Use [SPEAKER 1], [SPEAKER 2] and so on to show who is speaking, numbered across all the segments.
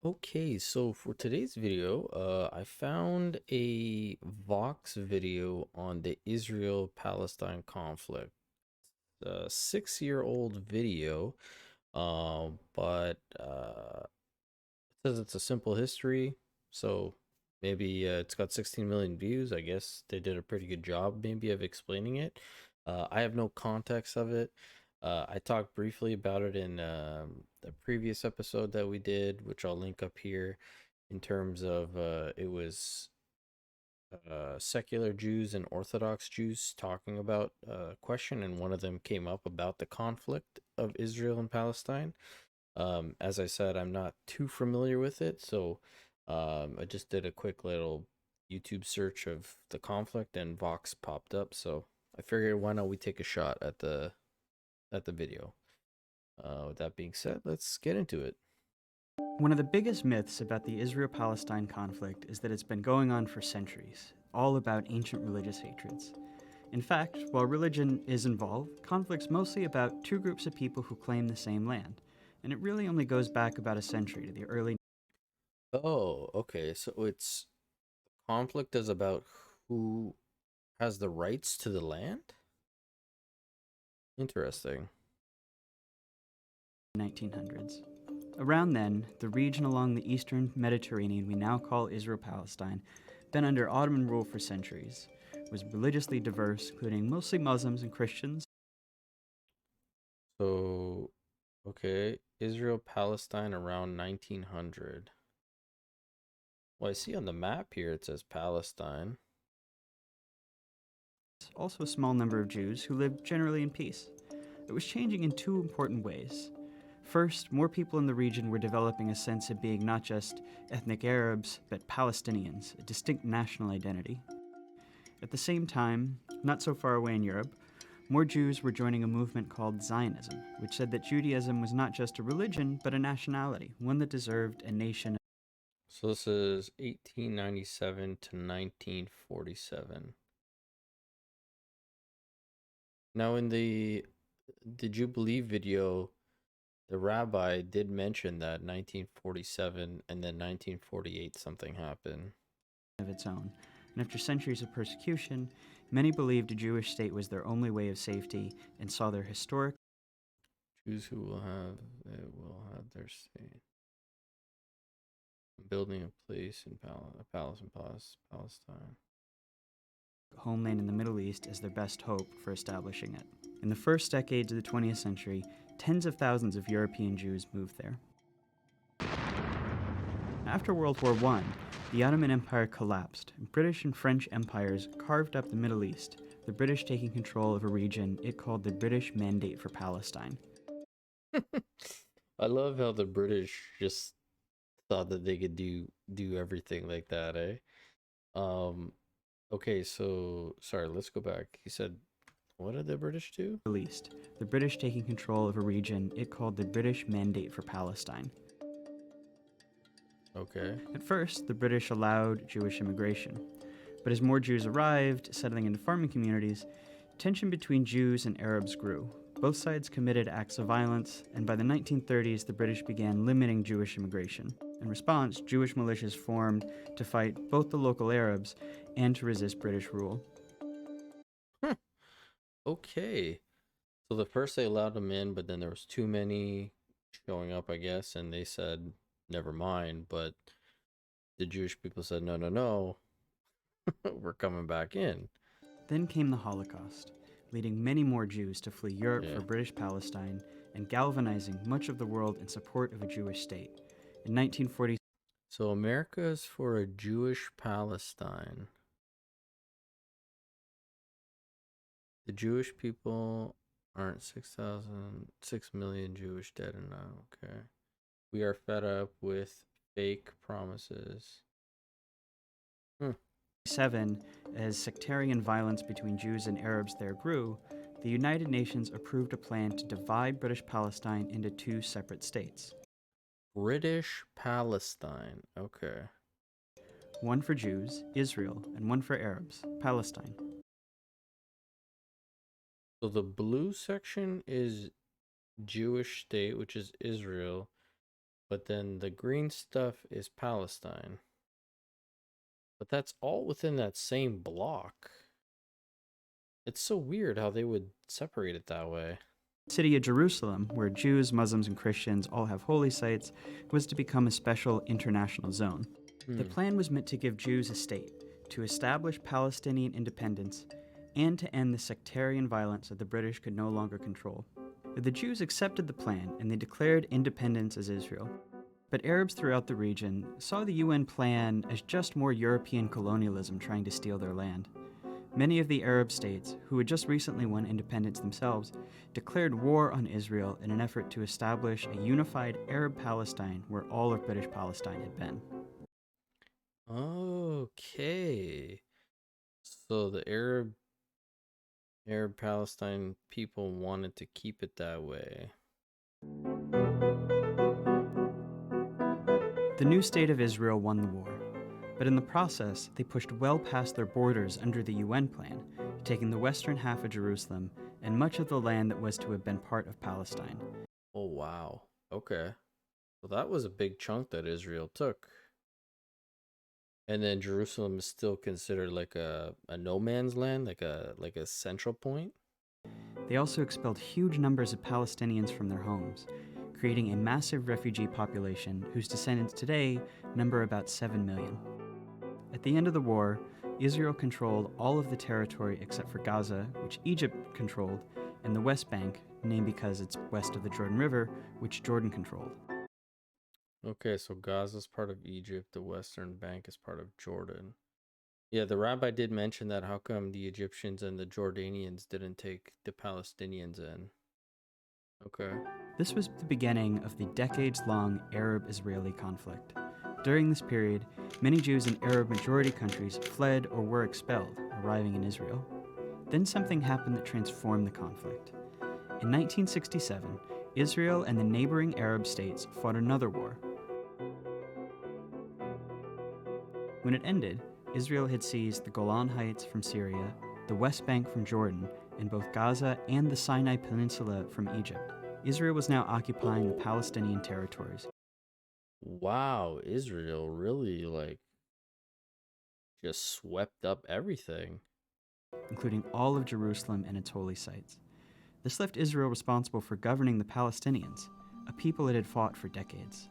[SPEAKER 1] Okay, so for today's video, I found a Vox video on the Israel-Palestine conflict. A 6-year-old video, but it says it's a simple history, so maybe it's got 16 million views. I guess they did a pretty good job, maybe, of explaining it. I have no context of it. I talked briefly about it in the previous episode that we did, which I'll link up here, in terms of it was secular Jews and Orthodox Jews talking about a question, and one of them came up about the conflict of Israel and Palestine. As I said, I'm not too familiar with it, so I just did a quick little YouTube search of the conflict, and Vox popped up. So I figured, why not we take a shot at the video. With that being said, let's get into it.
[SPEAKER 2] One of the biggest myths about the Israel-Palestine conflict is that it's been going on for centuries, all about ancient religious hatreds. In fact, while religion is involved, conflict's mostly about two groups of people who claim the same land, and it really only goes back about a century to the early.
[SPEAKER 1] Oh, okay. So it's conflict is about who has the rights to the land? Interesting.
[SPEAKER 2] 1900s. Around then, the region along the eastern Mediterranean we now call Israel-Palestine, been under Ottoman rule for centuries, was religiously diverse, including mostly Muslims and Christians.
[SPEAKER 1] So, okay, Israel-Palestine around 1900. Well, I see on the map here it says Palestine.
[SPEAKER 2] Also a small number of Jews who lived generally in peace. It was changing in two important ways. First, more people in the region were developing a sense of being not just ethnic Arabs, but Palestinians, a distinct national identity. At the same time, not so far away in Europe, more Jews were joining a movement called Zionism, which said that Judaism was not just a religion, but a nationality, one that deserved a nation.
[SPEAKER 1] So this is 1897 to 1947. Now in the Did You Believe video, the rabbi did mention that 1947 and then 1948 something happened.
[SPEAKER 2] Of its own. And after centuries of persecution, many believed a Jewish state was their only way of safety and saw their historic
[SPEAKER 1] Jews who will have their state. Building a place in Palestine.
[SPEAKER 2] homeland in the Middle East as their best hope for establishing it. In the first decades of the 20th century, tens of thousands of European Jews moved there. After World War I, the Ottoman Empire collapsed, and British and French empires carved up the Middle East, the British taking control of a region it called the British Mandate for Palestine.
[SPEAKER 1] I love how the British just thought that they could do everything like that, eh? Um, okay, so sorry, let's go back. You said, what did the British do?
[SPEAKER 2] East, the British taking control of a region it called the British Mandate for Palestine.
[SPEAKER 1] Okay.
[SPEAKER 2] At first, the British allowed Jewish immigration, but as more Jews arrived, settling into farming communities, tension between Jews and Arabs grew. Both sides committed acts of violence, and by the 1930s, the British began limiting Jewish immigration. In response, Jewish militias formed to fight both the local Arabs and to resist British rule.
[SPEAKER 1] Huh. Okay. So the first they allowed them in, but then there was too many showing up, I guess, and they said, never mind. But the Jewish people said, no, no, no, we're coming back in.
[SPEAKER 2] Then came the Holocaust, leading many more Jews to flee Europe
[SPEAKER 1] Yeah.
[SPEAKER 2] for British Palestine and galvanizing much of the world in support of a Jewish state. In 1940,
[SPEAKER 1] So America is for a Jewish Palestine. The Jewish people aren't 6 million Jewish dead and now. Okay. We are fed up with fake promises. Hmm.
[SPEAKER 2] 1947, as sectarian violence between Jews and Arabs there grew, the United Nations approved a plan to divide British Palestine into two separate states.
[SPEAKER 1] British Palestine. Okay.
[SPEAKER 2] One for Jews, Israel, and one for Arabs, Palestine.
[SPEAKER 1] So the blue section is Jewish state, which is Israel, But then the green stuff is Palestine. But that's all within that same block. It's so weird how they would separate it that way.
[SPEAKER 2] The city of Jerusalem, where Jews, Muslims, and Christians all have holy sites, was to become a special international zone. The
[SPEAKER 1] Hmm.
[SPEAKER 2] plan was meant to give Jews a state, to establish Palestinian independence, and to end the sectarian violence that the British could no longer control. The Jews accepted the plan and they declared independence as Israel. But Arabs throughout the region saw the UN plan as just more European colonialism trying to steal their land. Many of the Arab states, who had just recently won independence themselves, declared war on Israel in an effort to establish a unified Arab Palestine where all of British Palestine had been.
[SPEAKER 1] Okay. So the Arab Palestine people wanted to keep it that way.
[SPEAKER 2] The new state of Israel won the war, but in the process, they pushed well past their borders under the UN plan, taking the western half of Jerusalem and much of the land that was to have been part of Palestine.
[SPEAKER 1] Oh wow. Okay. Well, that was a big chunk that Israel took. And then Jerusalem is still considered like a no man's land, like a central point.
[SPEAKER 2] They also expelled huge numbers of Palestinians from their homes, creating a massive refugee population whose descendants today number about 7 million. At the end of the war, Israel controlled all of the territory except for Gaza, which Egypt controlled, and the West Bank, named because it's west of the Jordan River, which Jordan controlled.
[SPEAKER 1] Okay, so Gaza's part of Egypt, the Western Bank is part of Jordan. Yeah, the rabbi did mention that. How come the Egyptians and the Jordanians didn't take the Palestinians in? Okay.
[SPEAKER 2] This was the beginning of the decades-long Arab-Israeli conflict. During this period, many Jews in Arab-majority countries fled or were expelled, arriving in Israel. Then something happened that transformed the conflict. In 1967, Israel and the neighboring Arab states fought another war. When it ended, Israel had seized the Golan Heights from Syria, the West Bank from Jordan, and both Gaza and the Sinai Peninsula from Egypt. Israel was now occupying the Palestinian territories.
[SPEAKER 1] Wow, Israel really like just swept up everything.
[SPEAKER 2] Including all of Jerusalem and its holy sites. This left Israel responsible for governing the Palestinians, a people it had fought for decades.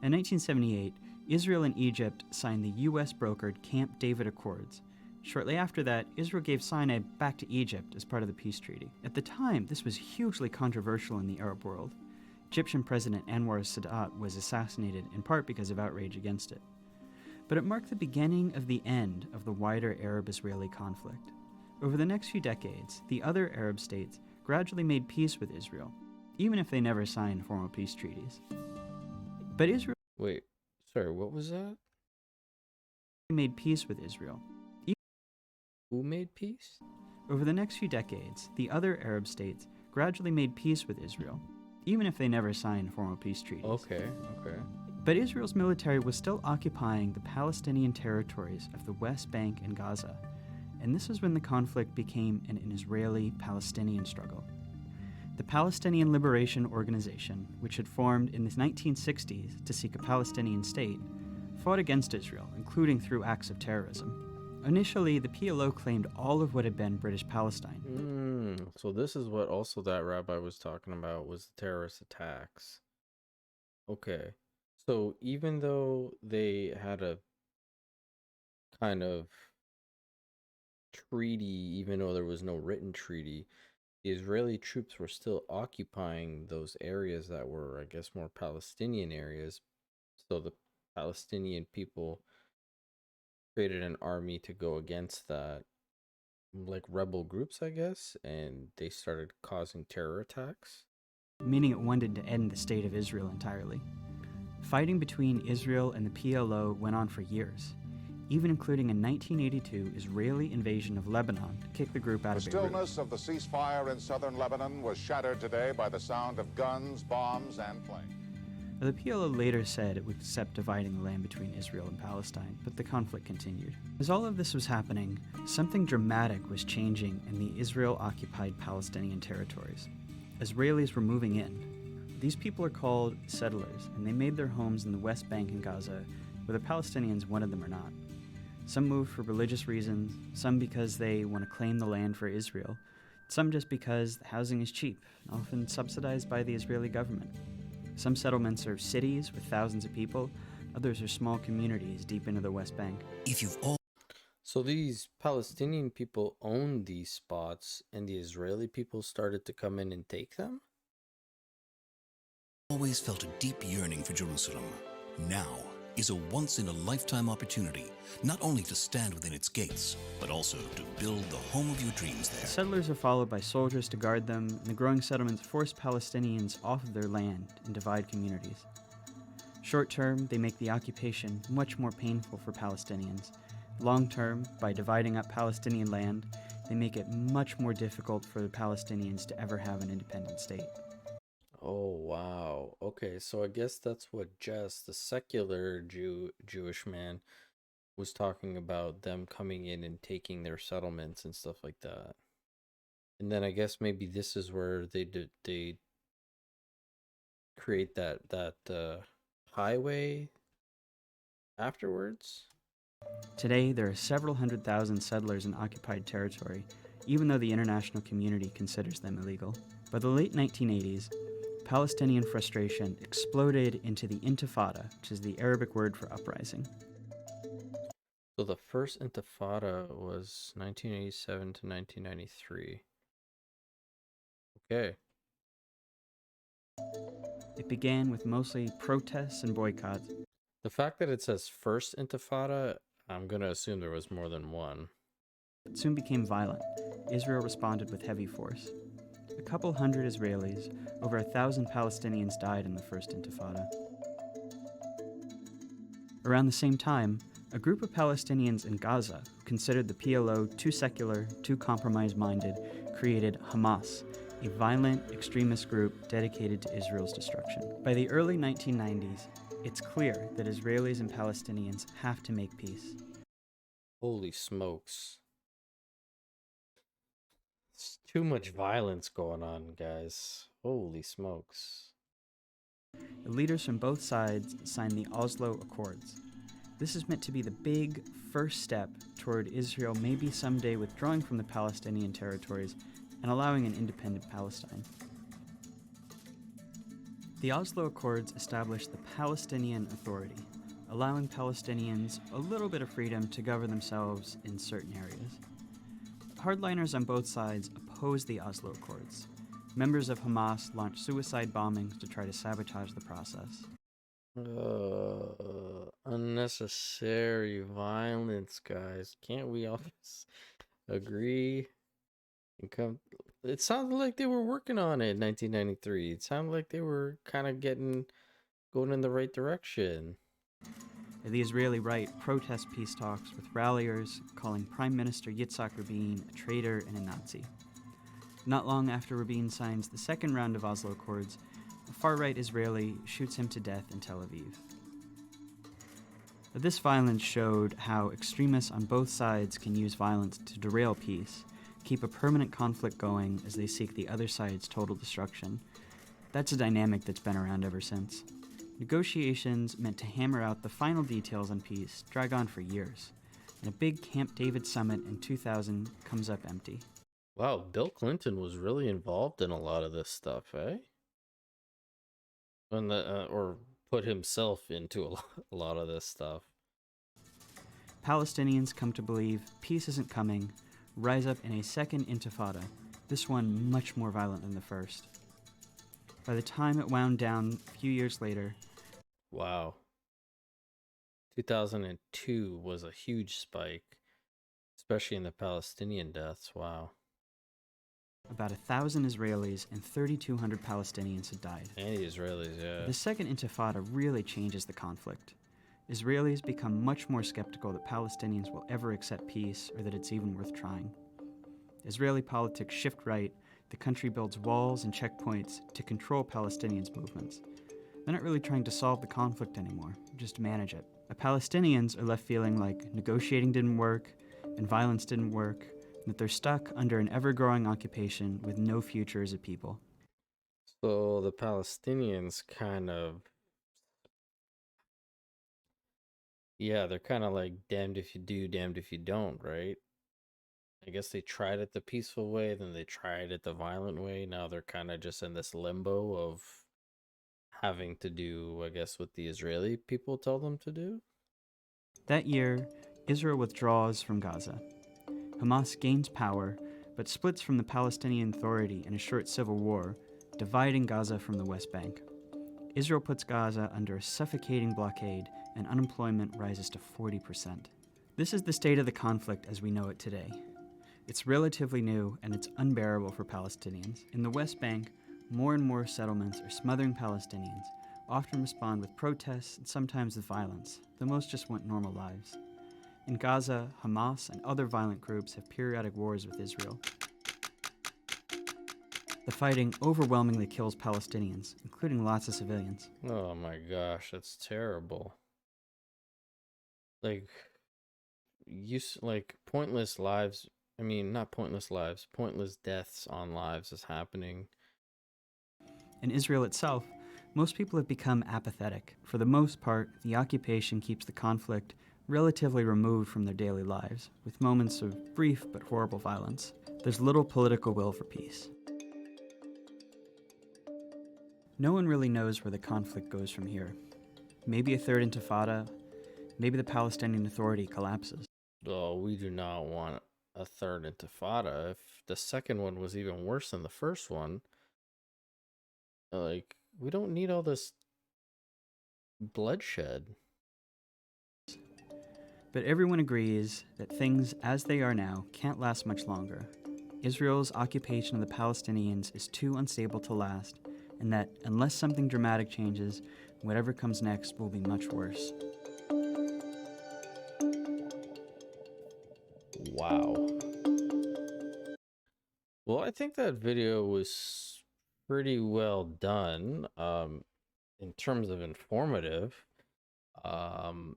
[SPEAKER 2] In 1978, Israel and Egypt signed the US-brokered Camp David Accords. Shortly after that, Israel gave Sinai back to Egypt as part of the peace treaty. At the time, this was hugely controversial in the Arab world. Egyptian President Anwar Sadat was assassinated in part because of outrage against it. But it marked the beginning of the end of the wider Arab-Israeli conflict. Over the next few decades, the other Arab states gradually made peace with Israel, even if they never signed formal peace treaties. But Israel
[SPEAKER 1] Wait, sorry, what was that?
[SPEAKER 2] made peace with Israel.
[SPEAKER 1] Who made peace?
[SPEAKER 2] Over the next few decades, the other Arab states gradually made peace with Israel, even if they never signed formal peace treaties.
[SPEAKER 1] Okay.
[SPEAKER 2] But Israel's military was still occupying the Palestinian territories of the West Bank and Gaza, and this is when the conflict became an Israeli-Palestinian struggle. The Palestinian Liberation Organization, which had formed in the 1960s to seek a Palestinian state, fought against Israel, including through acts of terrorism. Initially, the PLO claimed all of what had been British Palestine.
[SPEAKER 1] So this is what also that rabbi was talking about, was the terrorist attacks. Okay. So even though they had a kind of treaty, even though there was no written treaty, the Israeli troops were still occupying those areas that were, I guess, more Palestinian areas. So the Palestinian people created an army to go against that, like rebel groups, I guess, and they started causing terror attacks.
[SPEAKER 2] Meaning it wanted to end the state of Israel entirely. Fighting between Israel and the PLO went on for years, even including a 1982 Israeli invasion of Lebanon to kick the group out of Beirut.
[SPEAKER 3] The stillness of the ceasefire in southern Lebanon was shattered today by the sound of guns, bombs, and planes.
[SPEAKER 2] The PLO later said it would accept dividing the land between Israel and Palestine, but the conflict continued. As all of this was happening, something dramatic was changing in the Israel-occupied Palestinian territories. Israelis were moving in. These people are called settlers, and they made their homes in the West Bank and Gaza, whether Palestinians wanted them or not. Some moved for religious reasons, some because they want to claim the land for Israel, some just because the housing is cheap, often subsidized by the Israeli government. Some settlements are cities with thousands of people, others are small communities deep into the West Bank.
[SPEAKER 1] So these Palestinian people owned these spots, and the Israeli people started to come in and take them?
[SPEAKER 4] Always felt a deep yearning for Jerusalem. Now is a once-in-a-lifetime opportunity, not only to stand within its gates, but also to build the home of your dreams there.
[SPEAKER 2] The settlers are followed by soldiers to guard them, and the growing settlements force Palestinians off of their land and divide communities. Short term, they make the occupation much more painful for Palestinians. Long term, by dividing up Palestinian land, they make it much more difficult for the Palestinians to ever have an independent state.
[SPEAKER 1] Oh, wow. Okay, so I guess that's what Jess, the secular Jewish man, was talking about, them coming in and taking their settlements and stuff like that. And then I guess maybe this is where they create that highway afterwards.
[SPEAKER 2] Today, there are several 100,000 settlers in occupied territory, even though the international community considers them illegal. By the late 1980s, Palestinian frustration exploded into the intifada, which is the Arabic word for uprising.
[SPEAKER 1] So the first intifada was 1987 to 1993. Okay.
[SPEAKER 2] It began with mostly protests and boycotts.
[SPEAKER 1] The fact that it says first intifada, I'm going to assume there was more than one.
[SPEAKER 2] It soon became violent. Israel responded with heavy force. A couple hundred Israelis, over 1,000 Palestinians died in the first intifada. Around the same time, a group of Palestinians in Gaza, who considered the PLO too secular, too compromise-minded, created Hamas, a violent extremist group dedicated to Israel's destruction. By the early 1990s, it's clear that Israelis and Palestinians have to make peace.
[SPEAKER 1] Holy smokes. It's too much violence going on, guys. Holy smokes.
[SPEAKER 2] The leaders from both sides signed the Oslo Accords. This is meant to be the big first step toward Israel maybe someday withdrawing from the Palestinian territories and allowing an independent Palestine. The Oslo Accords established the Palestinian Authority, allowing Palestinians a little bit of freedom to govern themselves in certain areas. Hardliners on both sides opposed the Oslo Accords. Members of Hamas launched suicide bombings to try to sabotage the process.
[SPEAKER 1] Unnecessary violence, guys. Can't we all just agree and come? It sounded like they were working on it in 1993. It sounded like they were kind of going in the right direction.
[SPEAKER 2] The Israeli right protests peace talks with ralliers calling Prime Minister Yitzhak Rabin a traitor and a Nazi. Not long after Rabin signs the second round of Oslo Accords, a far-right Israeli shoots him to death in Tel Aviv. This violence showed how extremists on both sides can use violence to derail peace, keep a permanent conflict going as they seek the other side's total destruction. That's a dynamic that's been around ever since. Negotiations meant to hammer out the final details on peace drag on for years, and a big Camp David summit in 2000 comes up empty.
[SPEAKER 1] Wow, Bill Clinton was really involved in a lot of this stuff, eh? Or put himself into a lot of this stuff.
[SPEAKER 2] Palestinians come to believe peace isn't coming, rise up in a second intifada, this one much more violent than the first. By the time it wound down a few years later...
[SPEAKER 1] Wow. 2002 was a huge spike, especially in the Palestinian deaths. Wow.
[SPEAKER 2] About 1,000 Israelis and 3,200 Palestinians had died.
[SPEAKER 1] And the Israelis, yeah.
[SPEAKER 2] The second intifada really changes the conflict. Israelis become much more skeptical that Palestinians will ever accept peace or that it's even worth trying. Israeli politics shift right. The country builds walls and checkpoints to control Palestinians' movements. They're not really trying to solve the conflict anymore, just manage it. The Palestinians are left feeling like negotiating didn't work and violence didn't work, and that they're stuck under an ever-growing occupation with no future as a people.
[SPEAKER 1] So the Palestinians kind of, yeah, they're kind of like damned if you do, damned if you don't, right? I guess they tried it the peaceful way, then they tried it the violent way. Now they're kind of just in this limbo of having to do, I guess, what the Israeli people tell them to do.
[SPEAKER 2] That year, Israel withdraws from Gaza. Hamas gains power, but splits from the Palestinian Authority in a short civil war, dividing Gaza from the West Bank. Israel puts Gaza under a suffocating blockade, and unemployment rises to 40%. This is the state of the conflict as we know it today. It's relatively new, and it's unbearable for Palestinians. In the West Bank, more and more settlements are smothering Palestinians, often respond with protests and sometimes with violence, though most just want normal lives. In Gaza, Hamas and other violent groups have periodic wars with Israel. The fighting overwhelmingly kills Palestinians, including lots of civilians.
[SPEAKER 1] Oh my gosh, that's terrible. Like, like pointless lives. I mean, not pointless lives, pointless deaths on lives is happening.
[SPEAKER 2] In Israel itself, most people have become apathetic. For the most part, the occupation keeps the conflict relatively removed from their daily lives, with moments of brief but horrible violence. There's little political will for peace. No one really knows where the conflict goes from here. Maybe a third intifada, maybe the Palestinian Authority collapses.
[SPEAKER 1] Oh, we do not want a third intifada. If the second one was even worse than the first one, like, we don't need all this bloodshed.
[SPEAKER 2] But everyone agrees that things as they are now can't last much longer. Israel's occupation of the Palestinians is too unstable to last, and that unless something dramatic changes, whatever comes next will be much worse.
[SPEAKER 1] Wow. Well, I think that video was pretty well done. In terms of informative. Um,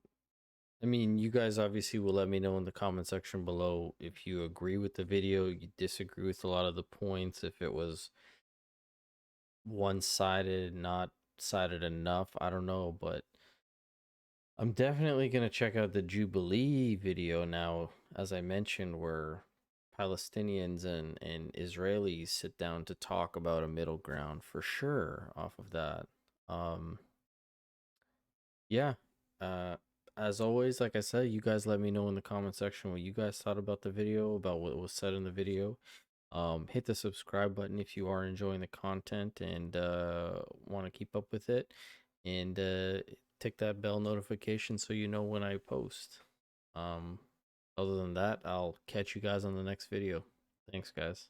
[SPEAKER 1] I mean, you guys obviously will let me know in the comment section below if you agree with the video, you disagree with a lot of the points, if it was one-sided, not sided enough. I don't know, but I'm definitely going to check out the Jubilee video now, as I mentioned, where Palestinians and Israelis sit down to talk about a middle ground for sure off of that. Um, yeah. Uh, as always, like I said, you guys let me know in the comment section what you guys thought about the video, about what was said in the video. Hit the subscribe button if you are enjoying the content and want to keep up with it. And tick that bell notification so you know when I post. Um, Other than that, I'll catch you guys on the next video. Thanks, guys.